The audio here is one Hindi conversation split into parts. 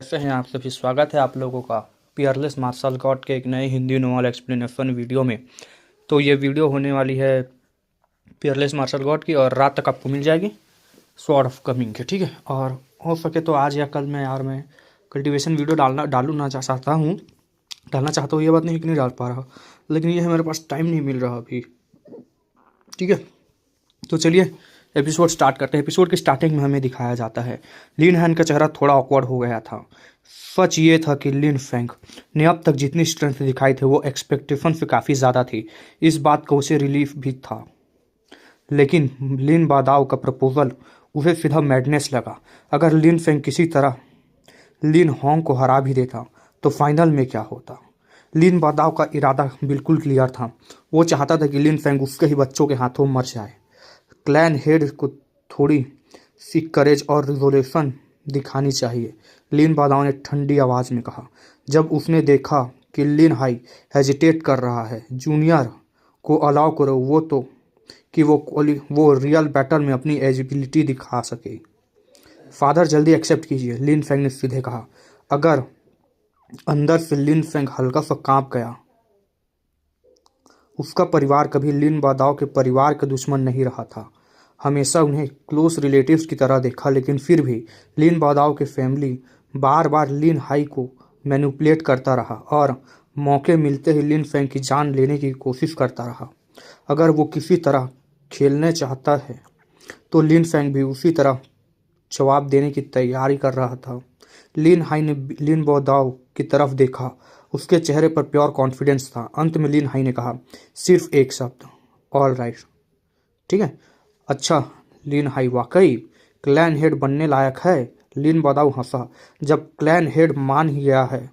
कैसे हैं आप सभी। स्वागत है आप लोगों का पियरलेस मार्शल गॉड के एक नए हिंदी नॉवल एक्सप्लेनेशन वीडियो में। तो ये वीडियो होने वाली है पियरलेस मार्शल गॉड की और रात तक आपको मिल जाएगी स्वॉर्ड ऑफ कमिंग के। ठीक है, और हो सके तो आज या कल मैं कल्टीवेशन वीडियो डालना चाहता हूँ। ये बात नहीं कि नहीं डाल पा रहा, लेकिन ये है मेरे पास टाइम नहीं मिल रहा अभी। ठीक है, तो चलिए एपिसोड स्टार्ट करते हैं। एपिसोड की स्टार्टिंग में हमें दिखाया जाता है लिन हैन का चेहरा थोड़ा ऑकवर्ड हो गया था। सच ये था कि लिन फेंग ने अब तक जितनी स्ट्रेंथ दिखाई थी वो एक्सपेक्टेशन से काफ़ी ज़्यादा थी। इस बात का उसे रिलीफ भी था, लेकिन लिन बादाओ का प्रपोजल उसे सीधा मैडनेस लगा। अगर लिन फेंग किसी तरह लिन होंग को हरा भी देता तो फाइनल में क्या होता। लिन बादाओ का इरादा बिल्कुल क्लियर था। वो चाहता था कि लिन फेंग उसके ही बच्चों के हाथों मर जाए। क्लैन हेड को थोड़ी सी करेज और रिजोल्यूशन दिखानी चाहिए, लिन बादाओ ने ठंडी आवाज़ में कहा। जब उसने देखा कि लिन हाई हेजिटेट कर रहा है, जूनियर को अलाउ करो वो तो कि वो रियल बैटल में अपनी एजिबिलिटी दिखा सके। फादर जल्दी एक्सेप्ट कीजिए, लिन फेंग ने सीधे कहा। अगर अंदर से लिन फेंग हल्का सा कांप गया। उसका परिवार कभी लिन बादाओ के परिवार का दुश्मन नहीं रहा था, हमेशा उन्हें क्लोज रिलेटिव्स की तरह देखा, लेकिन फिर भी लिन बादाओ के फैमिली बार बार लिन हाई को मैनिपुलेट करता रहा और मौके मिलते ही लिन फेंग की जान लेने की कोशिश करता रहा। अगर वो किसी तरह खेलने चाहता है तो लिन फेंग भी उसी तरह जवाब देने की तैयारी कर रहा था। लिन हाई ने लिन बादाओ की तरफ देखा, उसके चेहरे पर प्योर कॉन्फिडेंस था। अंत में लिन हाई ने कहा, सिर्फ एक शब्द, ऑल राइट। ठीक है, अच्छा लिन हाई वाकई क्लैन हेड बनने लायक है। लिन बादाओ हंसा। जब क्लैन हेड मान ही गया है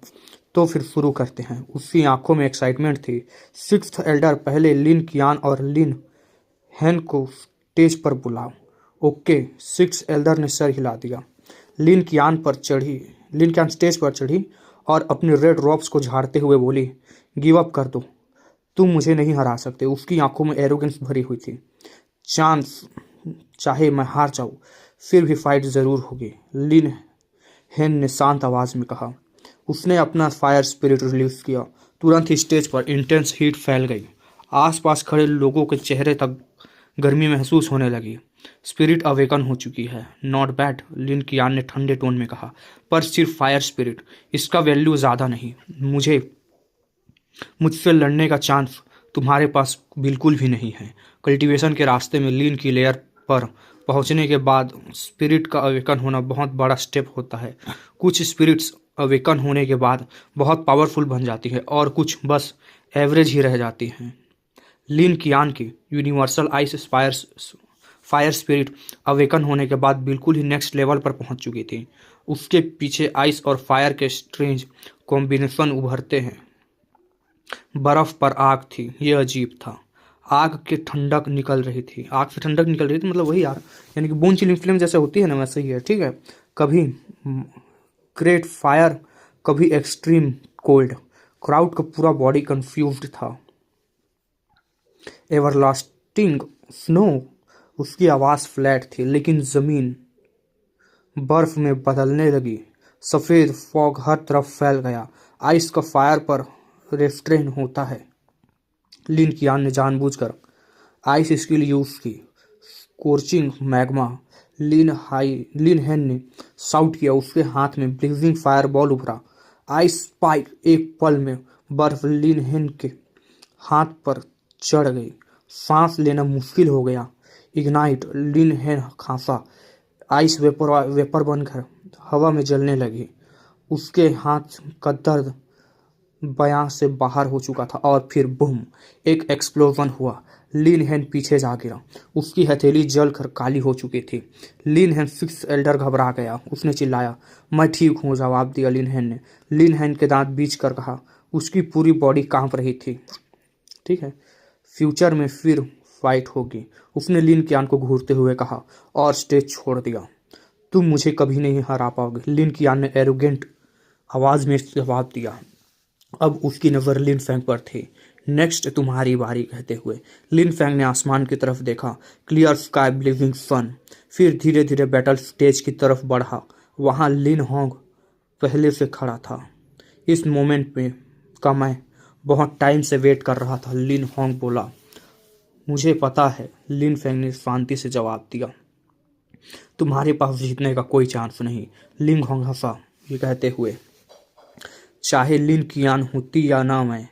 तो फिर शुरू करते हैं। उसकी आंखों में एक्साइटमेंट थी। सिक्स्थ एल्डर, पहले लिन कियान और लिन हैन को स्टेज पर बुलाओ। ओके, सिक्स एल्डर ने सर हिला दिया। लिन कियान स्टेज पर चढ़ी और अपने रेड रॉब्स को झाड़ते हुए बोली, गिव अप कर दो, तुम मुझे नहीं हरा सकते। उसकी आंखों में एरोगेंस भरी हुई थी। चांस चाहे मैं हार जाऊं, फिर भी फाइट जरूर होगी, लिन हेन ने शांत आवाज में कहा। उसने अपना फायर स्पिरिट रिलीज किया। तुरंत ही स्टेज पर इंटेंस हीट फैल गई। आसपास खड़े लोगों के चेहरे तक गर्मी महसूस होने लगी। स्पिरिट अवेकन हो चुकी है। नॉट बैड, लिन कियान ने ठंडे टोन में कहा, पर सिर्फ फायर स्पिरिट, इसका वैल्यू ज़्यादा नहीं। मुझसे लड़ने का चांस तुम्हारे पास बिल्कुल भी नहीं है। कल्टीवेशन के रास्ते में लीन की लेयर पर पहुंचने के बाद स्पिरिट का अवेकन होना बहुत बड़ा स्टेप होता है। कुछ स्पिरिट्स अवेकन होने के बाद बहुत पावरफुल बन जाती है और कुछ बस एवरेज ही रह जाती हैं। लिन कियान की universal ice fire spirit awaken होने के बाद बिल्कुल ही नेक्स्ट लेवल पर पहुंच चुकी थी। उसके पीछे आइस और फायर के स्ट्रेंज कॉम्बिनेशन उभरते हैं। बर्फ पर आग थी, ये अजीब था। आग से ठंडक निकल रही थी मतलब वही यार, यानी कि बोन चिलिंग फ्लेम जैसे होती है ना, वैसे ही है। ठीक है, कभी ग्रेट फायर, कभी एक्सट्रीम कोल्ड। क्राउड का पूरा बॉडी कंफ्यूज्ड था। एवरलास्टिंग स्नो, उसकी आवाज़ फ्लैट थी, लेकिन ज़मीन बर्फ में बदलने लगी। सफ़ेद फॉग हर तरफ फैल गया। आइस का फायर पर रेस्ट्रेन होता है। लिन कियान ने जानबूझकर आइस स्किल यूज की। स्कोर्चिंग मैग्मा, लिन हैन ने शाउट किया। उसके हाथ में ब्लेजिंग फायर बॉल उभरा। आइस स्पाइक एक पल में बर्फ लिन हैन के हाथ पर चढ़ गई। सांस लेना मुश्किल हो गया। इग्नाइट, लिन हैन खांसा। आइस वेपर बनकर हवा में जलने लगी। उसके हाथ का दर्द बयां से बाहर हो चुका था और फिर बूम, एक एक्सप्लोजन हुआ। लिन हैन पीछे जा गिरा। उसकी हथेली जलकर काली हो चुकी थी। लिन हैन सिक्स एल्डर घबरा गया। उसने चिल्लाया, मैं ठीक हूँ, जवाब दिया लिन हैन ने। लिन हैन के दांत बीच कर कहा। उसकी पूरी बॉडी कांप रही थी। ठीक है, फ्यूचर में फिर फाइट होगी, उसने लिन कियान को घूरते हुए कहा और स्टेज छोड़ दिया। तुम मुझे कभी नहीं हरा पाओगे, लिन कियान ने एरोगेंट आवाज में जवाब दिया। अब उसकी नज़र लिन फेंग पर थी। नेक्स्ट तुम्हारी बारी, कहते हुए लिन फेंग ने आसमान की तरफ देखा। क्लियर स्काई, ब्लिजिंग सन। फिर धीरे धीरे बैटल स्टेज की तरफ बढ़ा। वहां लिन होंग पहले से खड़ा था। इस मोमेंट में का मैं बहुत टाइम से वेट कर रहा था, लिन होंग बोला। मुझे पता है, लिन फेंग ने शांति से जवाब दिया। तुम्हारे पास जीतने का कोई चांस नहीं। लिन होंग हंसा, ये कहते हुए, चाहे लिन कियान होती या ना मैं,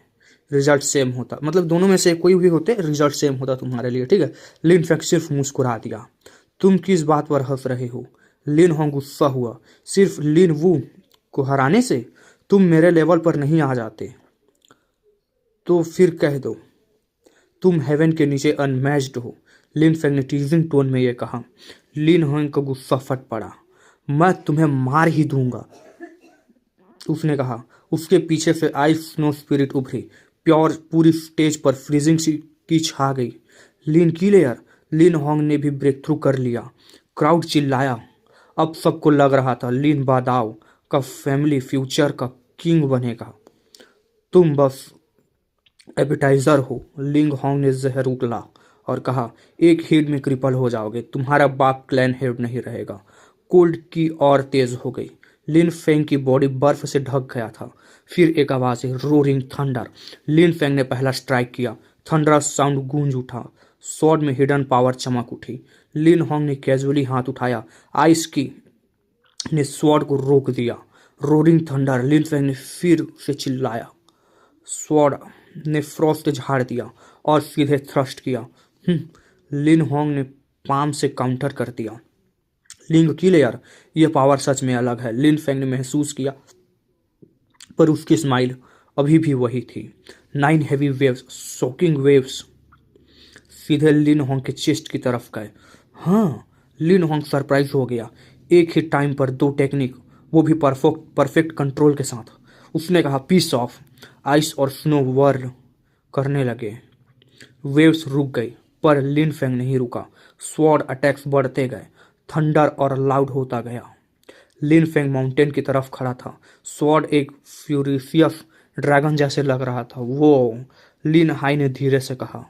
रिजल्ट सेम होता। मतलब दोनों में से कोई भी होते, रिजल्ट सेम होता तुम्हारे लिए, ठीक है। लिन फेंग सिर्फ मुस्कुरा दिया। तुम किस बात पर हंस रहे हो? लिन होंग गुस्सा हुआ। सिर्फ लिन वू को हराने से? तुम मेरे लेवल पर नहीं आ जाते तो फिर कह दो तुम हेवन के नीचे अनमैच्ड हो। लिन फेंग ने टीजिंग टोन में यह कहा। लिन होंग का गुस्सा फट पड़ा। मैं तुम्हें मार ही दूंगा, उसने कहा। उसके पीछे से आइस स्नो स्पिरिट उभरी। प्योर पूरी स्टेज पर फ्रीजिंग सी की छा गई। लिन किलेयर, लिन होंग ने भी ब्रेक थ्रू कर लिया। क्राउड चिल्लाया। अब सबको लग रहा था लिन बादाओ का फैमिली फ्यूचर का किंग बनेगा। तुम बस एपिटाइजर हो। लिंग होंग ने जहर उगला और कहा, एक हेड में क्रिपल हो जाओगे। तुम्हारा बाप क्लैन हेड नहीं रहेगा। कोल्ड की और तेज हो गई। लिन फेंग की बॉडी बर्फ से ढक गया था। फिर एक आवाज, रोरिंग थंडर। लिन फेंग ने पहला स्ट्राइक किया। थंडर साउंड गूंज उठा। स्वॉर्ड में हिडन पावर चमक उठी। लिन होंग ने कैजुअली हाथ उठाया। आइस की ने स्वॉर्ड को रोक दिया। Roaring thunder. लिन फेंग ने फिर से चिल्लाया। स्वॉर्ड ने फ्रॉस्ट झाड़ दिया और सीधे थ्रस्ट किया। लिन होंग ने पाम से काउंटर कर दिया। लिंग किलेयर, यह पावर सच में अलग है, लिन फेंग ने महसूस किया, पर उसकी स्माइल अभी भी वही थी। 9 हेवी वेव्स, शॉकिंग वेव्स, सीधे लिन होंग के चेस्ट की तरफ गए। हाँ, लिन होंग सरप्राइज हो गया। एक ही टाइम पर 2 टेक्निक, वो भी परफेक्ट कंट्रोल के साथ। उसने कहा, पीस ऑफ। आइस और स्नो वर्ल करने लगे। वेव्स रुक गई, पर लिन फेंग नहीं रुका। स्वॉर्ड अटैक्स बढ़ते गए। थंडर और लाउड होता गया। लिन फेंग माउंटेन की तरफ खड़ा था। स्वॉर्ड एक फ्यूरियस ड्रैगन जैसे लग रहा था। वो, लिन हाई ने धीरे से कहा,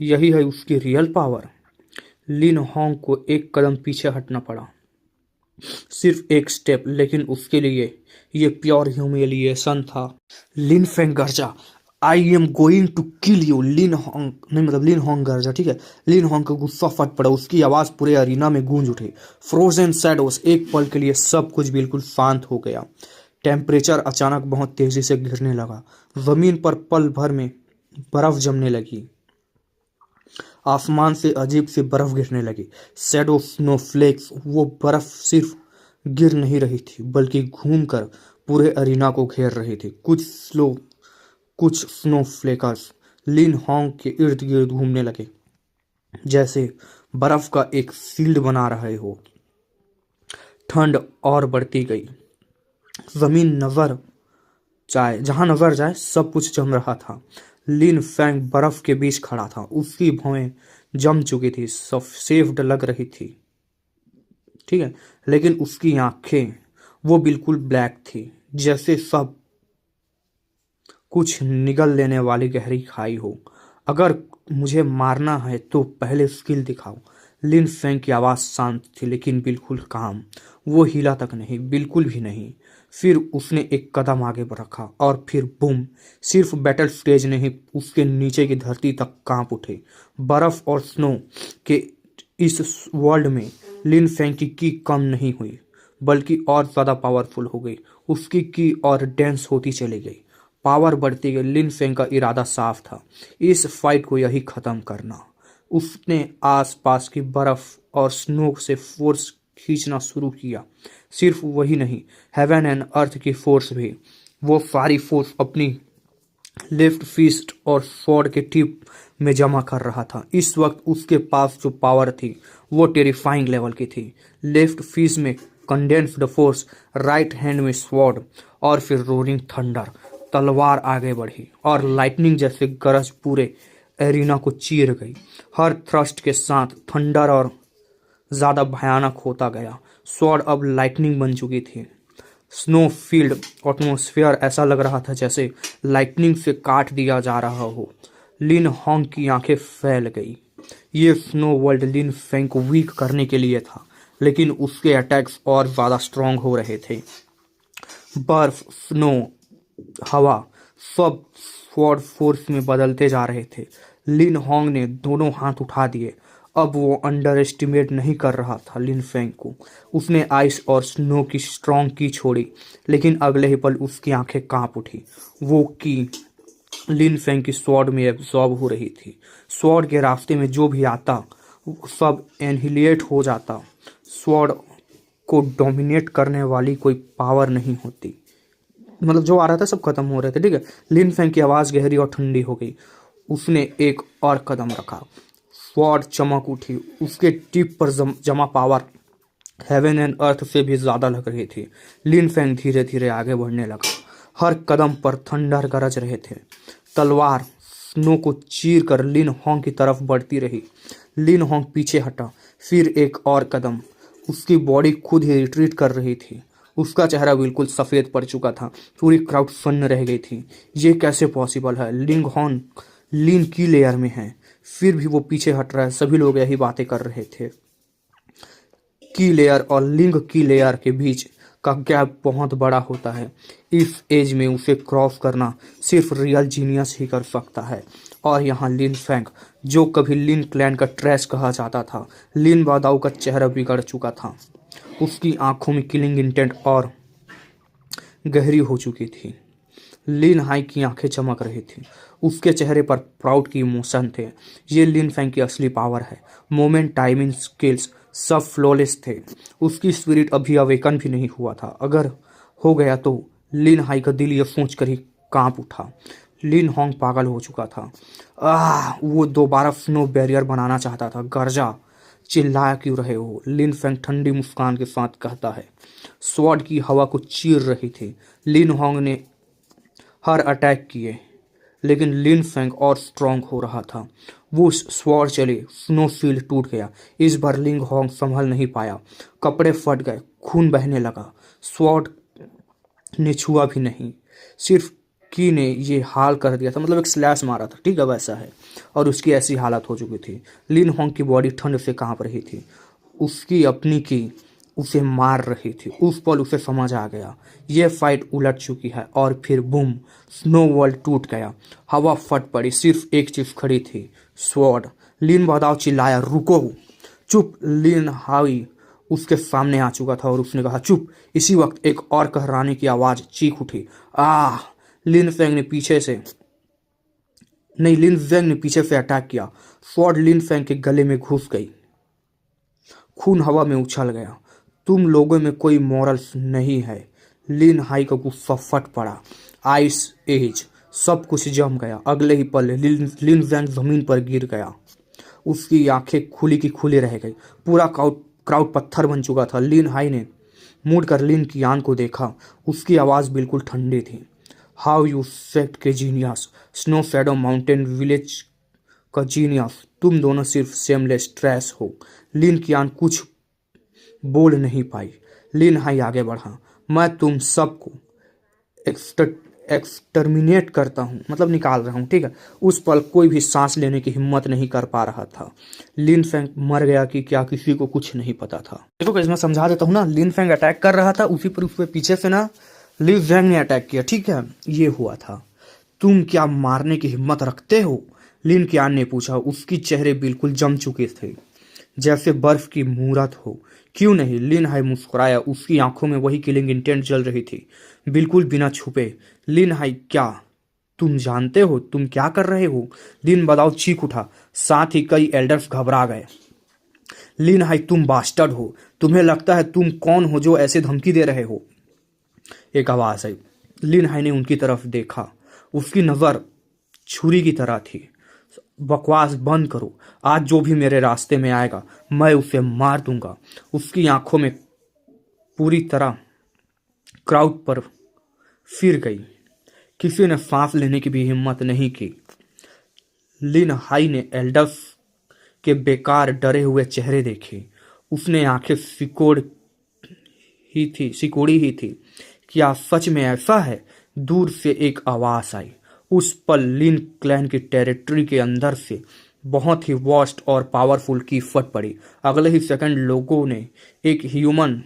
यही है उसकी रियल पावर। लिन होंग को एक कदम पीछे हटना पड़ा। सिर्फ एक स्टेप, लेकिन उसके लिए ये प्योर ह्यूमिलिएशन था। लिन फेंग गरजा, I am going to kill you. Lin Hong नहीं, मतलब लिन होंग गरजा, ठीक है। लिन होंग का गुस्सा फट पड़ा। उसकी आवाज पूरे अरीना में गूंज उठी। Frozen shadows. एक पल के लिए सब कुछ बिल्कुल शांत हो गया। टेम्परेचर अचानक बहुत तेजी से गिरने लगा। जमीन पर पल भर में बर्फ जमने लगी। आसमान से अजीब सी बर्फ गिरने लगी। Shadow snowflakes. वो बर्फ सिर्फ गिर नहीं रही थी, बल्कि घूमकर पूरे अरीना को घेर रही थी। कुछ स्नोफ्लेकर्स लिन होंग के इर्द गिर्द घूमने लगे, जैसे बर्फ का एक शील्ड बना रहे हो। ठंड और बढ़ती गई। जमीन जहां नजर जाए सब कुछ जम रहा था। लिन फेंग बर्फ के बीच खड़ा था। उसकी भौहें जम चुकी थी, सेफ्ड लग रही थी, ठीक है, लेकिन उसकी आंखें वो बिल्कुल ब्लैक थी, जैसे सब कुछ निगल लेने वाली गहरी खाई हो। अगर मुझे मारना है तो पहले स्किल दिखाओ। लिन फेंग की आवाज शांत थी, लेकिन बिल्कुल काम। वो हिला तक नहीं, बिल्कुल भी नहीं। फिर उसने एक कदम आगे रखा और फिर बूम। सिर्फ बैटल स्टेज नहीं, उसके नीचे की धरती तक कांप उठे। बर्फ और स्नो के इस वर्ल्ड में लिन फेंग की कम नहीं हुई, बल्कि और ज्यादा पावरफुल हो गई। उसकी की और डेंस होती चली गई। पावर बढ़ती गई। लिन फेंग का इरादा साफ था, इस फाइट को यही खत्म करना। उसने आसपास की बर्फ और स्नो से फोर्स खींचना शुरू किया। सिर्फ वही नहीं, हेवन एंड अर्थ की फोर्स भी। वो सारी फोर्स अपनी लेफ्ट फिस्ट और स्वॉर्ड के टिप में जमा कर रहा था। इस वक्त उसके पास जो पावर थी वो टेरिफाइंग लेवल की थी। लेफ्ट फिस्ट में कंडेंस्ड फोर्स, राइट हैंड में स्वॉर्ड, और फिर रोरिंग थंडर। तलवार आगे बढ़ी और लाइटनिंग जैसे गरज पूरे एरिना को चीर गई। हर थ्रस्ट के साथ थंडर और ज्यादा भयानक होता गया। स्वॉर्ड अब लाइटनिंग बन चुकी थी। स्नो फील्ड एटमॉस्फेयर ऐसा लग रहा था जैसे लाइटनिंग से काट दिया जा रहा हो। लिन होंग की आंखें फैल गई। ये स्नो वर्ल्ड लिन फेंग को वीक करने के लिए था, लेकिन उसके अटैक्स और ज्यादा स्ट्रांग हो रहे थे। बर्फ, स्नो, हवा सब स्वॉर्ड फोर्स में बदलते जा रहे थे। लिन होंग ने दोनों हाथ उठा दिए। अब वो अंडर एस्टिमेट नहीं कर रहा था लिन फेंग को। उसने आइस और स्नो की स्ट्रॉन्ग की छोड़ी, लेकिन अगले ही पल उसकी आंखें कांप उठी। वो की लिन फेंग की स्वॉर्ड में एब्जॉर्ब हो रही थी। स्वॉर्ड के रास्ते में जो भी आता वो सब एनहिलेट हो जाता। स्वॉर्ड को डोमिनेट करने वाली कोई पावर नहीं होती। मतलब जो आ रहा था सब खत्म हो रहे थे, ठीक है। लिन फेंग की आवाज़ गहरी और ठंडी हो गई। उसने एक और कदम रखा। स्वॉर्ड चमक उठी। उसके टिप पर जमा पावर हेवन एंड अर्थ से भी ज्यादा लग रही थी। लिन फेंग धीरे धीरे आगे बढ़ने लगा। हर कदम पर थंडर गरज रहे थे। तलवार स्नो को चीर कर लिन होंग की तरफ बढ़ती रही। लिन होंग पीछे हटा। फिर एक और कदम। उसकी बॉडी खुद ही रिट्रीट कर रही थी। उसका चेहरा बिल्कुल सफ़ेद पड़ चुका था। पूरी क्राउड सन्न रह गई थी। ये कैसे पॉसिबल है? लिंग हॉर्न लीन की लेयर में है, फिर भी वो पीछे हट रहा है। सभी लोग यही बातें कर रहे थे। की लेयर और लिंग की लेयर के बीच का गैप बहुत बड़ा होता है। इस एज में उसे क्रॉस करना सिर्फ रियल जीनियस ही कर सकता है। और यहाँ लिन फैंग, जो कभी लिन क्लैन का ट्रैश कहा जाता था, लिन बादाऊ का चेहरा बिगड़ चुका था। उसकी आंखों में किलिंग इंटेंट और गहरी हो चुकी थी। लिन हाई की आंखें चमक रही थी। उसके चेहरे पर प्राउड की इमोशन थे। ये लिन फैंग की असली पावर है। मोमेंट, टाइमिंग, स्किल्स सब फ्लॉलेस थे। उसकी स्पिरिट अभी अवेकन भी नहीं हुआ था। अगर हो गया तो लिन हाई का दिल ये सोच कर ही कांप उठा। लिन होंग पागल हो चुका था। वो दोबारा स्नो बैरियर बनाना चाहता था। गर्जा, चिल्लाया क्यों रहे हो? लिन फैंग ठंडी मुस्कान के साथ कहता है। स्वॉर्ड की हवा को चीर रही थी। लिन होंग ने हर अटैक किए, लेकिन लिन फैंग और स्ट्रांग हो रहा था। वो स्वॉर्ड चले, स्नो फील्ड टूट गया। इस बार लिंग होंग संभल नहीं पाया। कपड़े फट गए, खून बहने लगा। स्वॉर्ड ने छुआ भी नहीं। सिर्फ की ने ये हाल कर दिया था, मतलब एक स्लैश मारा था, ठीक है, वैसा है। और उसकी ऐसी हालत हो चुकी थी। लिन होंग की बॉडी ठंड से कांप रही थी। उसकी अपनी की उसे मार रही थी। उस पल उसे समझ आ गया, यह फाइट उलट चुकी है। और फिर बूम, स्नो वर्ल्ड टूट गया। हवा फट पड़ी। सिर्फ एक चीज खड़ी थी, स्वॉर्ड। लिन बादाओ चिल्लाया, रुको, चुप। लिन हाई उसके सामने आ चुका था और उसने कहा, चुप। इसी वक्त एक और कहराने की आवाज चीख उठी। लिन फेंग ने पीछे से नहीं, लिन फेंग ने पीछे से अटैक किया। स्वॉर्ड लिन फेंग के गले में घुस गई। खून हवा में उछल गया। तुम लोगों में कोई मॉरल्स नहीं है। लिन हाई का गुस्सा फट पड़ा। आइस एज, सब कुछ जम गया। अगले ही पल लिन फैंग जमीन पर गिर गया। उसकी आंखें खुली की खुली रह गई। पूरा क्राउड पत्थर बन चुका था। लिन हाई ने मुड़ कर लिन की आंख को देखा। उसकी आवाज़ बिल्कुल ठंडी थी। हाउ यू सेक्ट के genius, snow shadow mountain village का जीनियस, तुम दोनों सिर्फ सेमलेस ट्रैश हो। लिन की आंख कुछ बोल नहीं पाई। लिन हाई आगे बढ़ा। मैं तुम सबको एक्सटर्मिनेट करता हूँ, मतलब निकाल रहा हूँ, ठीक है। उस पल कोई भी सांस लेने की हिम्मत नहीं कर पा रहा था। लिन फैंग मर गया कि क्या, किसी को कुछ नहीं पता था। देखो मैं समझा देता हूँ ना। लिन फैंग अटैक कर रहा था, उसी पर उसके पीछे से ना लिन फैंग ने अटैक किया, ठीक है। ये हुआ था। तुम क्या मारने की हिम्मत रखते हो? लिन कियान ने पूछा। उसकी चेहरे बिल्कुल जम चुके थे, जैसे बर्फ की मूरत हो। क्यों नहीं? लिन हाई मुस्कुराया। उसकी आंखों में वही किलिंग इंटेंट जल रही थी, बिल्कुल बिना छुपे। लिन हाई, क्या तुम जानते हो तुम क्या कर रहे हो? लिन बादाओ चीख उठा। साथ ही कई एल्डर्स घबरा गए। लिन हाई, तुम बास्टर्ड हो। तुम्हें लगता है तुम कौन हो जो ऐसे धमकी दे रहे हो? एक आवाज आई। लिन हाई ने उनकी तरफ देखा। उसकी नजर छुरी की तरह थी। बकवास बंद करो। आज जो भी मेरे रास्ते में आएगा मैं उसे मार दूंगा। उसकी आंखों में पूरी तरह क्राउड पर फिर गई। किसी ने सांस लेने की भी हिम्मत नहीं की। लिन हाई ने एल्डर्स के बेकार डरे हुए चेहरे देखे। उसने आंखें सिकोड़ी ही थी। क्या सच में ऐसा है? दूर से एक आवाज आई। उस पल लिन क्लैन की टेरिटरी के अंदर से बहुत ही वास्ट और पावरफुल की फट पड़ी। अगले ही सेकंड लोगों ने एक ह्यूमन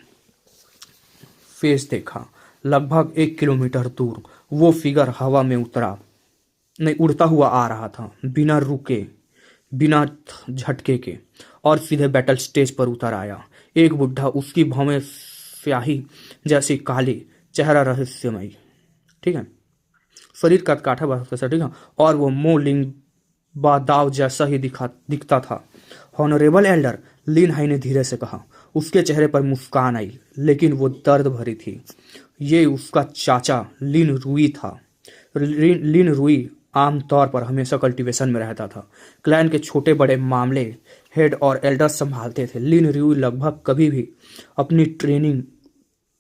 फेस देखा। लगभग 1 किलोमीटर दूर वो फिगर हवा में उतरा नहीं उड़ता हुआ आ रहा था, बिना रुके, बिना झटके के, और सीधे बैटल स्टेज पर उतर आया। एक बुढ़ा, उसकी भौहें स्याही जैसी काली, चेहरा रहस्यमय, ठीक है, शरीर का काठा बसा, ठीक है, और वो मोलिंग बादाव जैसा ही दिखता था। हॉनरेबल एल्डर, लिन हाई ने धीरे से कहा। उसके चेहरे पर मुस्कान आई, लेकिन वो दर्द भरी थी। ये उसका चाचा लिन रुई था। लिन रुई आमतौर पर हमेशा कल्टीवेशन में रहता था। क्लैन के छोटे बड़े मामले हेड और एल्डर संभालते थे। लिन रुई लगभग कभी भी अपनी ट्रेनिंग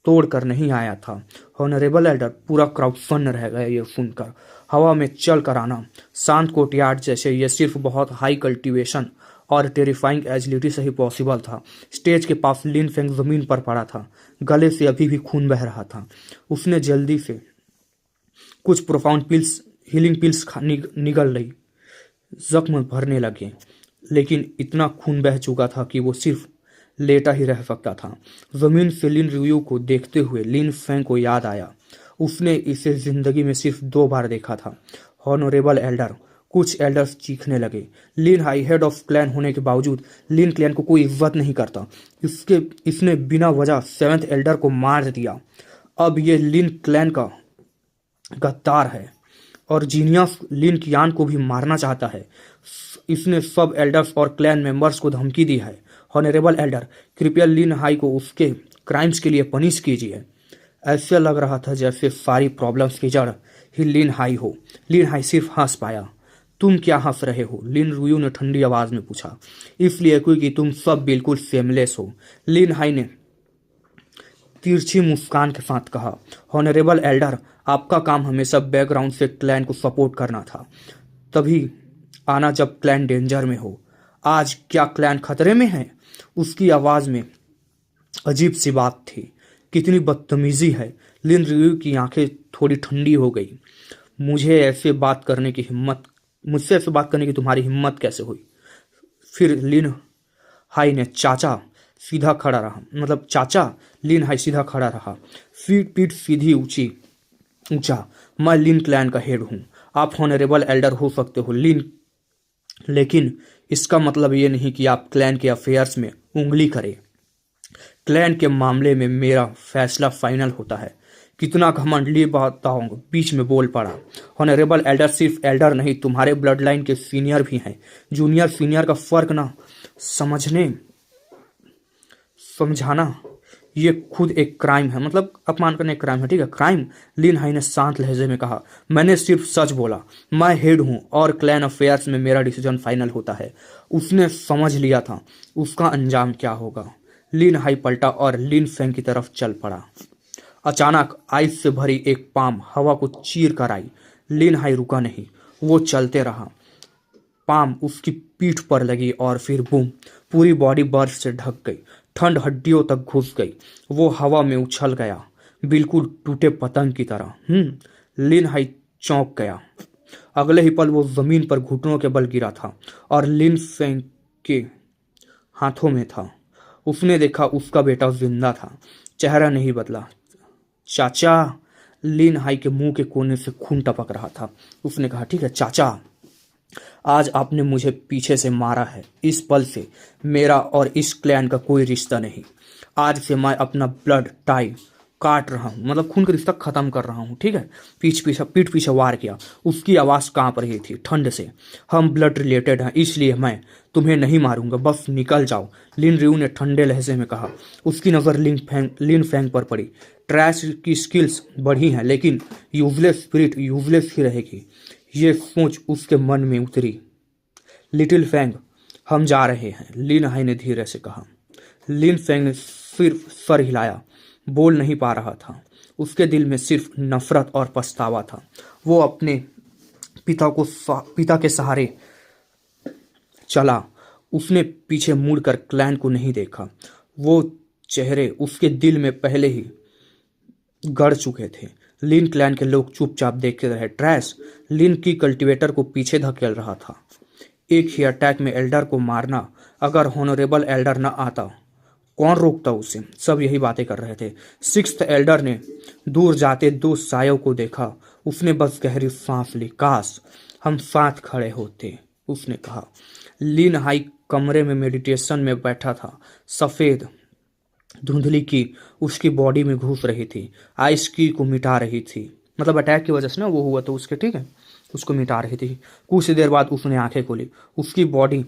तोड़ कर नहीं आया था। हॉनरेबल एल्डर, पूरा क्राउड सन्न रह गया ये सुनकर। हवा में चल कर आना, शांत कोर्टयार्ड जैसे, ये सिर्फ बहुत हाई कल्टीवेशन और टेरिफाइंग एजिलिटी से ही पॉसिबल था। स्टेज के पास लिन फेंग जमीन पर पड़ा था, गले से अभी भी खून बह रहा था। उसने जल्दी से कुछ प्रोफाउंड पिल्स, हीलिंग पिल्स निगल ली। जख्म भरने लगे, लेकिन इतना खून बह चुका था कि वो सिर्फ लेटा ही रह सकता था। जमीन से लिन रियू को देखते हुए लिन फेंग को याद आया। उसने इसे जिंदगी में सिर्फ 2 बार देखा था। हॉनरेबल एल्डर, कुछ एल्डर्स चीखने लगे। लिन हाई हेड ऑफ क्लैन होने के बावजूद लिन क्लैन को कोई इज्जत नहीं करता। इसने बिना वजह 7th एल्डर को मार दिया। अब ये लिन क्लैन का गद्दार है और जीनियस लिन कियान को भी मारना चाहता है। इसने सब एल्डर्स और क्लैन मेंबर्स को धमकी दी है। हॉनरेबल एल्डर, कृपया लिन हाई को उसके क्राइम्स के लिए पनिश कीजिए। ऐसे लग रहा था जैसे सारी प्रॉब्लम्स की जड़ ही लिन हाई हो। लिन हाई सिर्फ हंस पाया। तुम क्या हंस रहे हो? लिन रुयू ने ठंडी आवाज में पूछा। इसलिए क्योंकि तुम सब बिल्कुल सेमलेस हो, लिन हाई ने तिरछी मुस्कान के साथ कहा। हॉनरेबल एल्डर, आपका काम हमेशा बैकग्राउंड से क्लैन को सपोर्ट करना था, तभी आना जब क्लैन डेंजर में हो। आज क्या क्लैन खतरे में है? उसकी आवाज में अजीब सी बात थी। कितनी बदतमीजी है। लिन रियू की आंखें थोड़ी ठंडी हो गई। मुझसे ऐसे बात करने की तुम्हारी हिम्मत कैसे हुई? फिर लिन हाई ने चाचा सीधा खड़ा रहा, लिन हाई सीधा खड़ा रहा, पीठ सीधी ऊंचा। मैं लिन क्लैन का हेड हूं। आप हॉनरेबल एल्डर हो सकते हो लिन, लेकिन इसका मतलब ये नहीं कि आप क्लैन के अफेयर्स में उंगली करें। क्लैन के मामले में मेरा फैसला फाइनल होता है। कितना घमंड, लिए बताऊंगा, बीच में बोल पड़ा। हॉनरेबल एल्डर सिर्फ एल्डर नहीं, तुम्हारे ब्लड लाइन के सीनियर भी हैं। जूनियर सीनियर का फर्क ना समझाना ये खुद एक क्राइम है, मतलब अपमान करने क्राइम है, ठीक है, क्राइम। लिन हाई ने शांत लहजे में कहा। मैंने सिर्फ सच बोला। मैं हेड हूं और क्लैन अफेयर्स में मेरा डिसीजन फाइनल होता है। उसने समझ लिया था उसका अंजाम क्या होगा। लिन हाई पलटा और लिन फेंग की तरफ चल पड़ा। अचानक आइस से भरी एक पाम हवा को चीर कर आई। लिन हाई रुका नहीं, वो चलते रहा। पाम उसकी पीठ पर लगी और फिर बूम, पूरी बॉडी बर्फ से ढक गई। ठंड हड्डियों तक घुस गई। वो हवा में उछल गया, बिल्कुल टूटे पतंग की तरह। लिन हाई चौंक गया। अगले ही पल वो जमीन पर घुटनों के बल गिरा था और लिन फेंग के हाथों में था। उसने देखा उसका बेटा जिंदा था, चेहरा नहीं बदला। चाचा, लिन हाई के मुंह के कोने से खून टपक रहा था। उसने कहा, ठीक है चाचा, आज आपने मुझे पीछे से मारा है। इस पल से मेरा और इस क्लैन का कोई रिश्ता नहीं। आज से मैं अपना ब्लड टाई काट रहा हूँ, मतलब खून का रिश्ता खत्म कर रहा हूँ, ठीक है। पीठ पीछे वार किया। उसकी आवाज़ कांप रही थी ठंड से। हम ब्लड रिलेटेड हैं, इसलिए मैं तुम्हें नहीं मारूंगा, बस निकल जाओ, लिन रियू ने ठंडे लहजे में कहा। उसकी नज़र लिन फेंग पर पड़ी। ट्रैश की स्किल्स बढ़ी हैं, लेकिन यूजलेस स्पिरिट यूजलेस ही रहेगी। ये सोच उसके मन में उतरी। लिटिल फेंग, हम जा रहे हैं, लिन हाई ने धीरे से कहा। लिन फेंग ने सिर्फ सर हिलाया, बोल नहीं पा रहा था। उसके दिल में सिर्फ नफरत और पछतावा था। वो अपने पिता के सहारे चला। उसने पीछे मुड़कर क्लैन को नहीं देखा। वो चेहरे उसके दिल में पहले ही गड़ चुके थे। लिन क्लैन के लोग चुपचाप देखते रहे। ट्रैश लिन की कल्टीवेटर को पीछे धकेल रहा था। एक ही अटैक में एल्डर को मारना। अगर हॉनरेबल एल्डर न आता कौन रोकता उसे। सब यही बातें कर रहे थे। सिक्स्थ एल्डर ने दूर जाते दो सायों को देखा। उसने बस गहरी सांस ली। काश हम साथ खड़े होते, उसने कहा। लिन हाई कमरे में मेडिटेशन में बैठा था। सफेद धुंधली की उसकी बॉडी में घुस रही थी, आइस की को मिटा रही थी। मतलब अटैक की वजह से ना वो हुआ तो उसके, ठीक है, उसको मिटा रही थी। कुछ देर बाद उसने आंखें खोली। उसकी बॉडी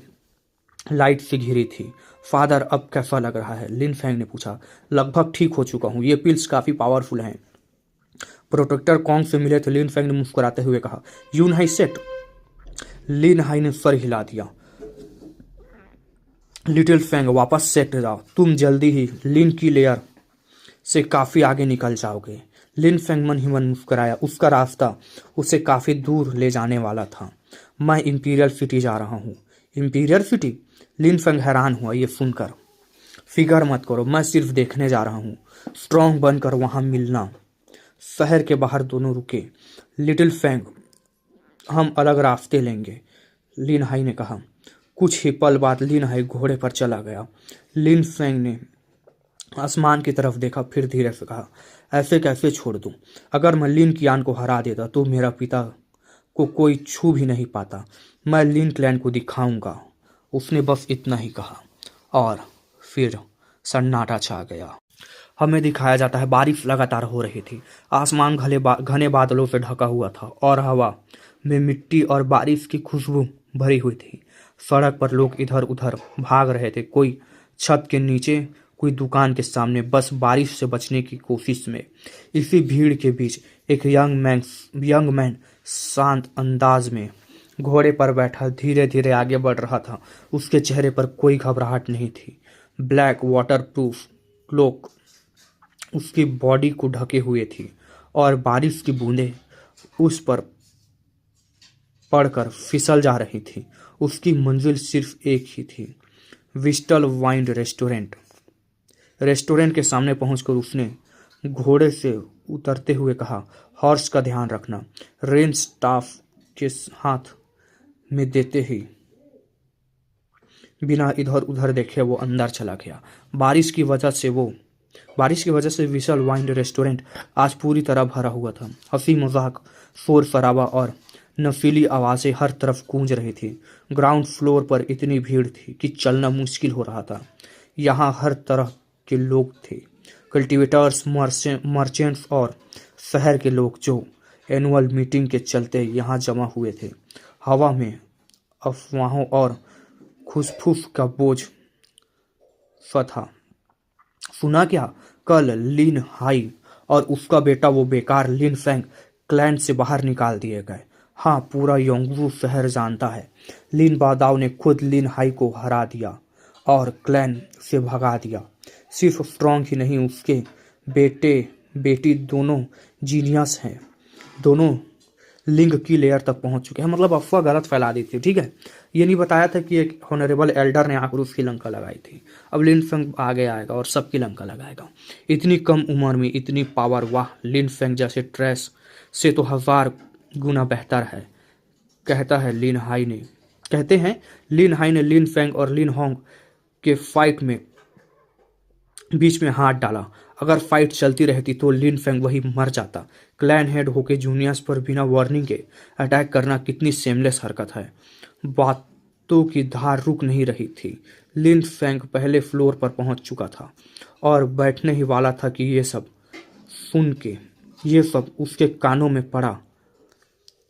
लाइट से घिरी थी। फादर अब कैसा लग रहा है, लिन फैंग ने पूछा। लगभग ठीक हो चुका हूँ, ये पिल्स काफ़ी पावरफुल हैं। प्रोटेक्टर कॉन्ग से मिले थे, लिन फैंग ने मुस्कुराते हुए कहा। यून हाई सेट। लिन हाई ने सर हिला दिया। लिटिल फैंग वापस सेट जाओ, तुम जल्दी ही लिन की लेयर से काफ़ी आगे निकल जाओगे। लिन फैंग मन ही मन मुस्कुराया। उसका रास्ता उसे काफ़ी दूर ले जाने वाला था। मैं इंपीरियल सिटी जा रहा हूँ। Imperial city? लिन फैंग हैरान हुआ ये सुनकर। फिकर मत करो, मैं सिर्फ देखने जा रहा हूँ। स्ट्रांग बनकर वहाँ मिलना। शहर के बाहर दोनों रुके। लिटिल फैंग, हम अलग रास्ते लेंगे, लिन हाई ने कहा। कुछ ही पल बाद लिन हाई घोड़े पर चला गया। लिन फैंग ने आसमान की तरफ देखा, फिर धीरे से कहा, ऐसे कैसे छोड़ दूं? अगर मैं लिन कियान को हरा देता तो मेरा पिता को कोई छू भी नहीं पाता। मैं लिन क्लैन को दिखाऊंगा। उसने बस इतना ही कहा और फिर सन्नाटा छा गया। हमें दिखाया जाता है बारिश लगातार हो रही थी। आसमान घने बादलों से ढका हुआ था और हवा में मिट्टी और बारिश की खुशबू भरी हुई थी। सड़क पर लोग इधर उधर भाग रहे थे, कोई छत के नीचे, कोई दुकान के सामने, बस बारिश से बचने की कोशिश में। इसी भीड़ के बीच एक यंग मैन शांत अंदाज में घोड़े पर बैठा धीरे धीरे आगे बढ़ रहा था। उसके चेहरे पर कोई घबराहट नहीं थी। ब्लैक वाटरप्रूफ क्लोक उसकी बॉडी को ढके हुए थी और बारिश की बूंदें उस पर पड़कर फिसल जा रही थी। उसकी मंजिल सिर्फ एक ही थी, विस्टल वाइन रेस्टोरेंट। रेस्टोरेंट के सामने पहुंचकर उसने घोड़े से उतरते हुए कहा, हॉर्स का ध्यान रखना। रेन स्टाफ के हाथ में देते ही बिना इधर उधर देखे वो अंदर चला गया। बारिश की वजह से विशाल वाइन रेस्टोरेंट आज पूरी तरह भरा हुआ था। हंसी मजाक, शोर शराबा और नफीली आवाज़ें हर तरफ गूंज रही थी। ग्राउंड फ्लोर पर इतनी भीड़ थी कि चलना मुश्किल हो रहा था। यहाँ हर तरह के लोग थे, कल्टीवेटर्स, मर्चेंट्स और शहर के लोग जो एनुअल मीटिंग के चलते यहाँ जमा हुए थे। हवा में अफवाहों और खुसफुस का बोझ सा था। सुना क्या? कल लिन हाई और उसका बेटा वो बेकार लिन फैंग क्लैन से बाहर निकाल दिए गए। हाँ, पूरा योंगवू शहर जानता है। लिन बादाओ ने खुद लिन हाई को हरा दिया और क्लैन से भगा दिया। सिर्फ स्ट्रॉन्ग ही नहीं, उसके बेटे बेटी दोनों जीनियस हैं। दोनों लिंग की लेयर तक पहुंच चुके हैं। मतलब अफवाह गलत फैला दी थी, ठीक है। ये नहीं बताया था कि एक हॉनरेबल एल्डर ने आकर उसकी लंका लगाई थी। अब लिन फेंग आगे आएगा और सबकी लंका लगाएगा। इतनी कम उम्र में इतनी पावर, वाह! लिन फेंग जैसे ट्रेस से तो 1000 गुना बेहतर है, कहते हैं लिन हाई ने लिन फेंग और लिन होंग के फाइट में बीच में हाथ डाला। अगर फाइट चलती रहती तो लिन फेंग वही मर जाता। क्लैन हेड होके जूनियर्स पर बिना वार्निंग के अटैक करना कितनी सेमलेस हरकत है। बातों की धार रुक नहीं रही थी। लिन फेंग पहले फ्लोर पर पहुंच चुका था और बैठने ही वाला था कि ये सब उसके कानों में पड़ा।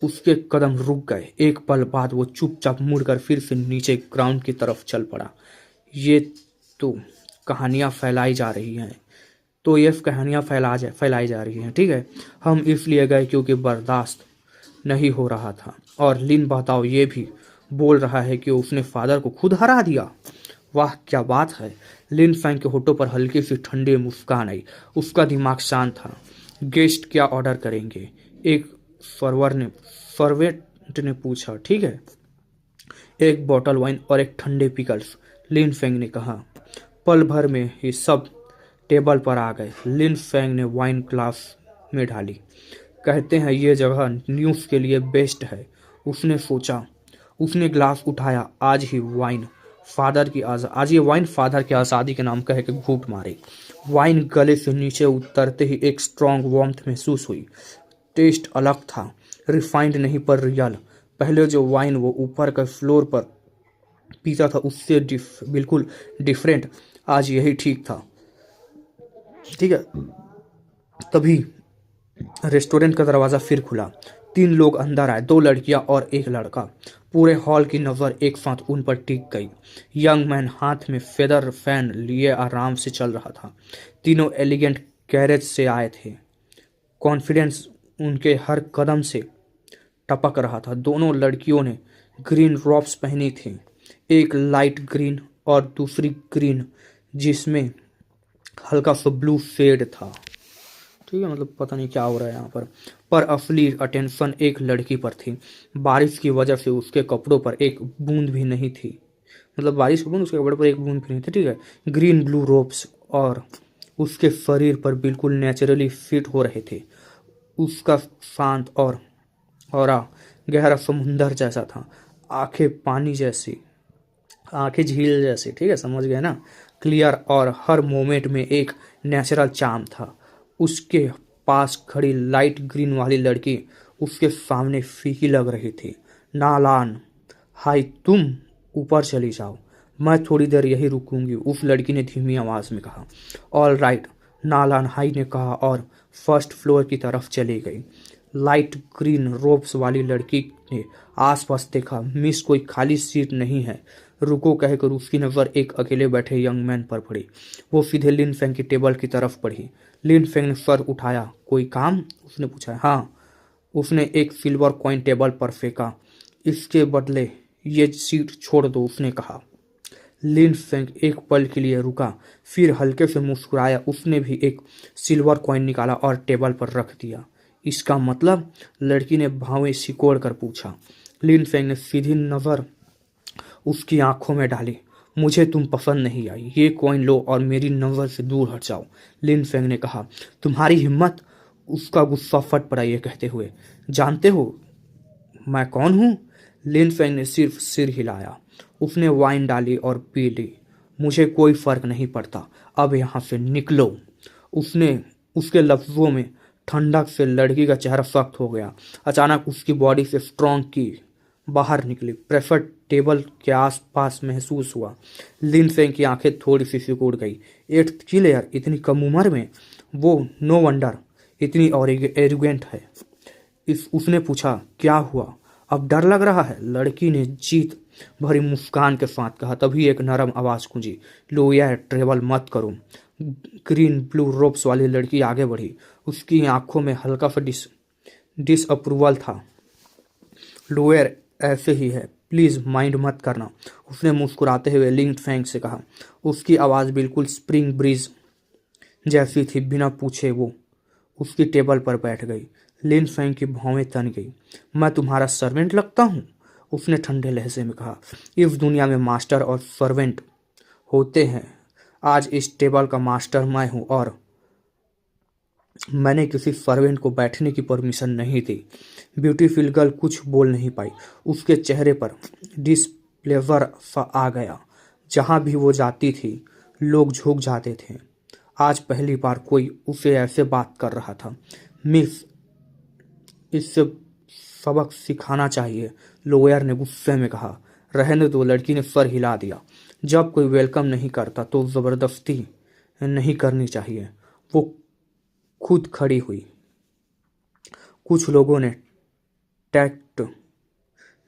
उसके कदम रुक गए। एक पल बाद वो चुपचाप मुड़कर फिर से नीचे ग्राउंड की तरफ चल पड़ा। ये तो कहानियाँ फैलाई जा रही हैं, फैलाई जा रही हैं, ठीक है। हम इसलिए गए क्योंकि बर्दाश्त नहीं हो रहा था। और लिन बताओ ये भी बोल रहा है कि उसने फादर को खुद हरा दिया। वाह, क्या बात है। लिन फैंग के होठों पर हल्की सी ठंडी मुस्कान आई। उसका दिमाग शांत था। गेस्ट क्या ऑर्डर करेंगे? एक सर्वेंट ने पूछा। ठीक है, एक बॉटल वाइन और एक ठंडे पिकल्स, लिन फेंग ने कहा। पल भर में ही सब टेबल पर आ गए। लिन फेंग ने वाइन ग्लास में डाली। कहते हैं ये जगह न्यूज़ के लिए बेस्ट है। उसने सोचा। उसने ग्लास उठाया। आज ही वाइन आज ये वाइन फादर की आज़ादी के नाम कह के घूंट मारे। वाइन गले से नीचे उतरते ही एक स्ट्रॉन्ग वार्मथ महसूस हुई। टेस्ट अलग था, रिफाइंड नहीं पर रियल। पहले जो वाइन वो ऊपर के फ्लोर पर पीता था उससे बिल्कुल डिफरेंट। आज यही ठीक था। ठीक है, तभी रेस्टोरेंट का दरवाज़ा फिर खुला। 3 लोग अंदर आए, 2 लड़कियां और एक लड़का। पूरे हॉल की नज़र एक साथ उन पर टिक गई। यंग मैन हाथ में फेदर फैन लिए आराम से चल रहा था। तीनों एलिगेंट कैरेज से आए थे। कॉन्फिडेंस उनके हर कदम से टपक रहा था। दोनों लड़कियों ने ग्रीन रॉब्स पहनी थी, एक लाइट ग्रीन और दूसरी ग्रीन जिसमें हल्का सा ब्लू शेड था। ठीक है, मतलब पता नहीं क्या हो रहा है यहाँ पर असली अटेंशन एक लड़की पर थी। बारिश की वजह से उसके कपड़ों पर एक बूंद भी नहीं थी। मतलब बारिश की बूंद उसके कपड़े पर एक बूंद भी नहीं थी। ठीक है, ग्रीन ब्लू रोब्स और उसके शरीर पर बिल्कुल नेचुरली फिट हो रहे थे। उसका शांत और औरा गहरा समुंदर जैसा था। आंखें पानी जैसी, आंखें झील जैसी। ठीक है, समझ गए ना। क्लियर और हर मोमेंट में एक नेचुरल चार्म था। उसके पास खड़ी लाइट ग्रीन वाली लड़की उसके सामने फीकी लग रही थी। नालान, हाय तुम ऊपर चली जाओ, मैं थोड़ी देर यही रुकूंगी, उस लड़की ने धीमी आवाज में कहा। ऑल राइट, नालान हाई ने कहा और फर्स्ट फ्लोर की तरफ चली गई। लाइट ग्रीन रोब्स वाली लड़की ने आसपास देखा। मिस, कोई खाली सीट नहीं है, रुको कहकर उसकी नज़र एक अकेले बैठे यंग मैन पर पड़ी। वो सीधे लिन फेंग की टेबल की तरफ बढ़ी। लिन फेंग ने सर उठाया। कोई काम? उसने पूछा। हाँ। उसने एक सिल्वर कॉइन टेबल पर फेंका। इसके बदले ये सीट छोड़ दो, उसने कहा। लिन फेंग एक पल के लिए रुका, फिर हल्के से मुस्कुराया। उसने भी एक सिल्वर कॉइन निकाला और टेबल पर रख दिया। इसका मतलब? लड़की ने भावें सिकोड़ कर पूछा। लिन फेंग ने सीधी नज़र उसकी आंखों में डाली। मुझे तुम पसंद नहीं आई, ये कॉइन लो और मेरी नज़र से दूर हट जाओ, लिन फेंग ने कहा। तुम्हारी हिम्मत? उसका गुस्सा फट पड़ा ये कहते हुए। जानते हो मैं कौन हूँ? लिन फेंग ने सिर्फ सिर हिलाया। उसने वाइन डाली और पी ली। मुझे कोई फर्क नहीं पड़ता, अब यहाँ से निकलो। उसने उसके लफ्ज़ों में ठंडक से लड़की का चेहरा सख्त हो गया। अचानक उसकी बॉडी से स्ट्रॉन्ग की बाहर निकली। प्रेफर टेबल के आसपास महसूस हुआ। लिन फेंग की आंखें थोड़ी सी सिकुड़ गई। 8th क्लियर, इतनी कम उम्र में? वो नो वंडर इतनी और एरोगेंट है। उसने पूछा। क्या हुआ, अब डर लग रहा है? लड़की ने जीत भरी मुस्कान के साथ कहा। तभी एक नरम आवाज गूंजी। लो यार, ट्रेवल मत करो। ग्रीन ब्लू रोब्स वाली लड़की आगे बढ़ी। उसकी आंखों में हल्का सा डिसअप्रूवल था। लोअर ऐसे ही है, प्लीज माइंड मत करना, उसने मुस्कुराते हुए लिन फेंग से कहा। उसकी आवाज़ बिल्कुल स्प्रिंग ब्रीज जैसी थी। बिना पूछे वो उसकी टेबल पर बैठ गई। लिन फेंग की भौवें तन गई। मैं तुम्हारा सर्वेंट लगता हूँ? उसने ठंडे लहजे में कहा। इस दुनिया में मास्टर और सर्वेंट होते हैं। आज इस टेबल का मास्टर मैं हूँ और मैंने किसी सर्वेंट को बैठने की परमिशन नहीं दी। ब्यूटीफुल गर्ल कुछ बोल नहीं पाई। उसके चेहरे पर डिसप्लेजर सा आ गया। जहाँ भी वो जाती थी लोग झुक जाते थे। आज पहली बार कोई उसे ऐसे बात कर रहा था। मिस, इससे सबक सिखाना चाहिए, लोयर ने गुस्से में कहा। रहने दो, लड़की ने सर हिला दिया। जब कोई वेलकम नहीं करता तो ज़बरदस्ती नहीं करनी चाहिए। वो खुद खड़ी हुई। कुछ लोगों में टैक्ट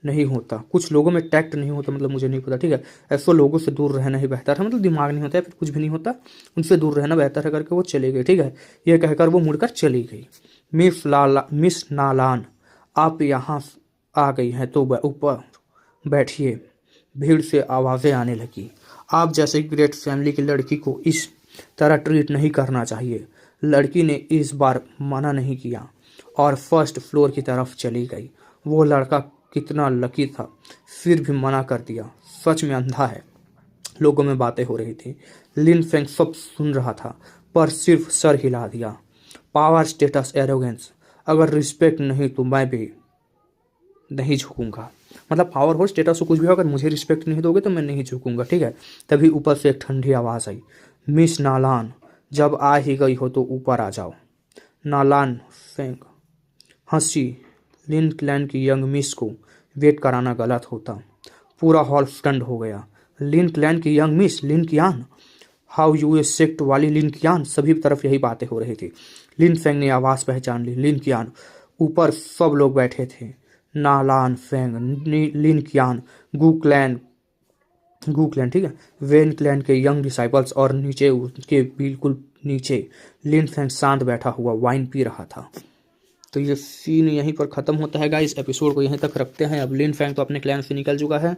नहीं होता, मतलब मुझे नहीं पता। ठीक है, ऐसे लोगों से दूर रहना ही बेहतर है, मतलब दिमाग नहीं होता है फिर कुछ भी नहीं होता, उनसे दूर रहना बेहतर है करके वो चली गई। ठीक है, ये कहकर वो मुड़कर चली गई। मिस नालान, आप यहाँ आ गई हैं तो ऊपर बैठिए। भीड़ से आवाज़ें आने लगी। आप जैसे ग्रेट फैमिली की लड़की को इस तरह ट्रीट नहीं करना चाहिए। लड़की ने इस बार मना नहीं किया और फर्स्ट फ्लोर की तरफ चली गई। वो लड़का कितना लकी था, फिर भी मना कर दिया। सच में अंधा है। लोगों में बातें हो रही थी। लिन फेंग सब सुन रहा था पर सिर्फ सर हिला दिया। पावर, स्टेटस, एरोगेंस, अगर रिस्पेक्ट नहीं तो मैं भी नहीं झुकूंगा। मतलब पावर हो, स्टेटस हो, कुछ भी हो, अगर मुझे रिस्पेक्ट नहीं दोगे तो मैं नहीं झुकूंगा, ठीक है। तभी ऊपर से एक ठंडी आवाज़ आई, मिस नालान, जब आ ही गई हो तो ऊपर आ जाओ। नालान फेंग हंसी। लिन क्लैन की यंग मिस को वेट कराना गलत होता। पूरा हॉल स्टंड हो गया। लिन क्लैन की यंग मिस, लिन कियान, हाउ यू ए सेक्ट वाली लिन कियान, सभी तरफ यही बातें हो रही थी। लिन फेंग ने आवाज़ पहचान ली, लिन कियान। ऊपर सब लोग बैठे थे, नालान फेंग, लिन कियान, गू क्लैन, ठीक है, वेन क्लैन के यंग डिसाइपल्स, और नीचे उसके बिल्कुल नीचे लिन फेंग शांत बैठा हुआ वाइन पी रहा था। तो ये सीन यहीं पर ख़त्म होता है गाइस, एपिसोड को यहीं तक रखते हैं। अब लिन फैंग तो अपने क्लैन से निकल चुका है,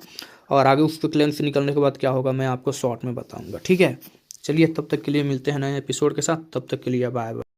और आगे उसके क्लैन से निकलने के बाद क्या होगा मैं आपको शॉर्ट में बताऊंगा, ठीक है। चलिए तब तक के लिए मिलते हैं नए एपिसोड के साथ, तब तक के लिए बाय बाय।